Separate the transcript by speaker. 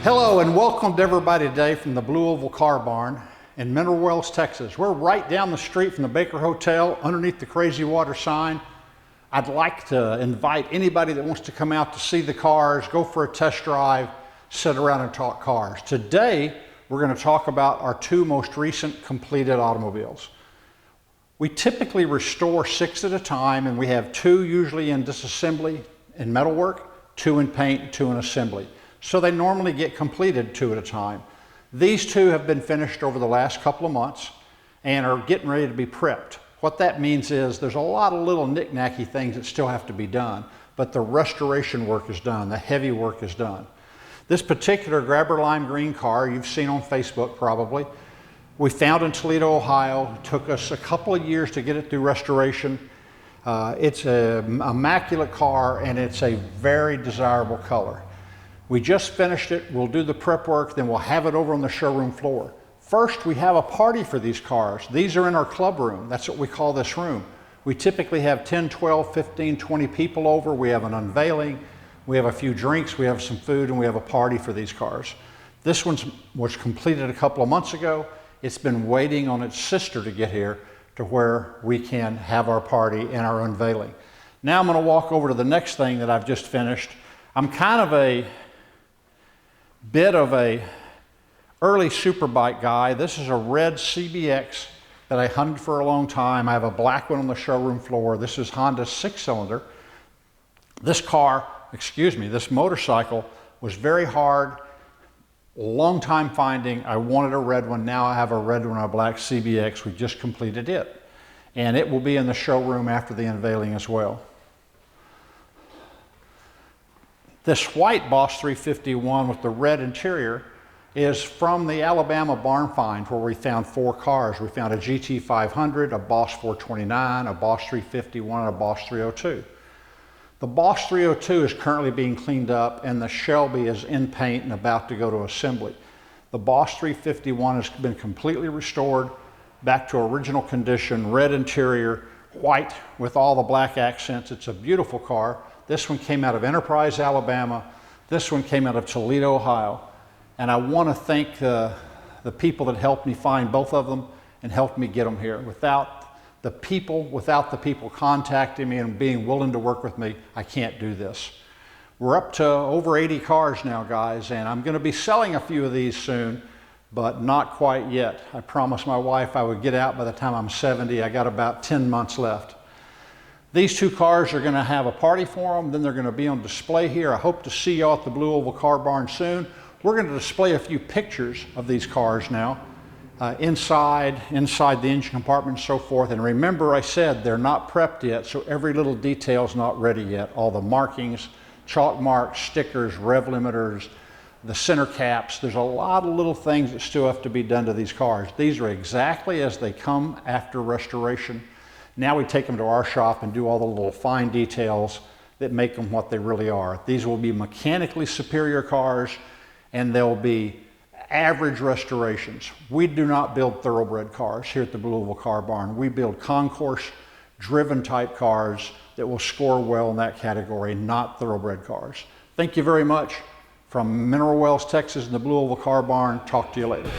Speaker 1: Hello and welcome to everybody today from the Blue Oval Car Barn in Mineral Wells, Texas. We're right down the street from the Baker Hotel underneath the Crazy Water sign. I'd like to invite anybody that wants to come out to see the cars, go for a test drive, sit around and talk cars. Today, we're going to talk about our two most recent completed automobiles. We typically restore 6 at a time, and we have 2 usually in disassembly in metalwork, 2 in paint, 2 in assembly. So they normally get completed 2 at a time. These 2 have been finished over the last couple of months and are getting ready to be prepped. What that means is there's a lot of little knick-knacky things that still have to be done, but the restoration work is done, the heavy work is done. This particular grabber lime green car you've seen on Facebook probably, we found in Toledo, Ohio. It took us a couple of years to get it through restoration. It's an immaculate car and it's a very desirable color. We just finished it, we'll do the prep work, then we'll have it over on the showroom floor. First, we have a party for these cars. These are in our club room, that's what we call this room. We typically have 10, 12, 15, 20 people over. We have an unveiling, we have a few drinks, we have some food, and we have a party for these cars. This one was completed a couple of months ago. It's been waiting on its sister to get here to where we can have our party and our unveiling. Now I'm going to walk over to the next thing that I've just finished. I'm kind of a bit of a early Superbike guy. This is a red CBX that I hunted for a long time. I have a black one on the showroom floor. This is Honda 6-cylinder. This motorcycle was very hard, long time finding. I wanted a red one. Now I have a red one, a black CBX. We just completed it. And it will be in the showroom after the unveiling as well. This white Boss 351 with the red interior is from the Alabama barn find where we found 4 cars. We found a GT 500, a Boss 429, a Boss 351, and a Boss 302. The Boss 302 is currently being cleaned up and the Shelby is in paint and about to go to assembly. The Boss 351 has been completely restored back to original condition, red interior, white with all the black accents. It's a beautiful car. This one came out of Enterprise, Alabama. This one came out of Toledo, Ohio. And I want to thank the people that helped me find both of them and helped me get them here. Without the people contacting me and being willing to work with me, I can't do this. We're up to over 80 cars now, guys, and I'm going to be selling a few of these soon, but not quite yet. I promised my wife I would get out by the time I'm 70. I got about 10 months left. These 2 cars are going to have a party for them, then they're going to be on display here. I hope to see you all at the Blue Oval Car Barn soon. We're going to display a few pictures of these cars now, inside the engine compartment and so forth. And remember I said they're not prepped yet, so every little detail is not ready yet. All the markings, chalk marks, stickers, rev limiters, the center caps. There's a lot of little things that still have to be done to these cars. These are exactly as they come after restoration. Now we take them to our shop and do all the little fine details that make them what they really are. These will be mechanically superior cars and they'll be average restorations. We do not build thoroughbred cars here at the Blue Oval Car Barn. We build concourse driven type cars that will score well in that category, not thoroughbred cars. Thank you very much. From Mineral Wells, Texas and the Blue Oval Car Barn, talk to you later.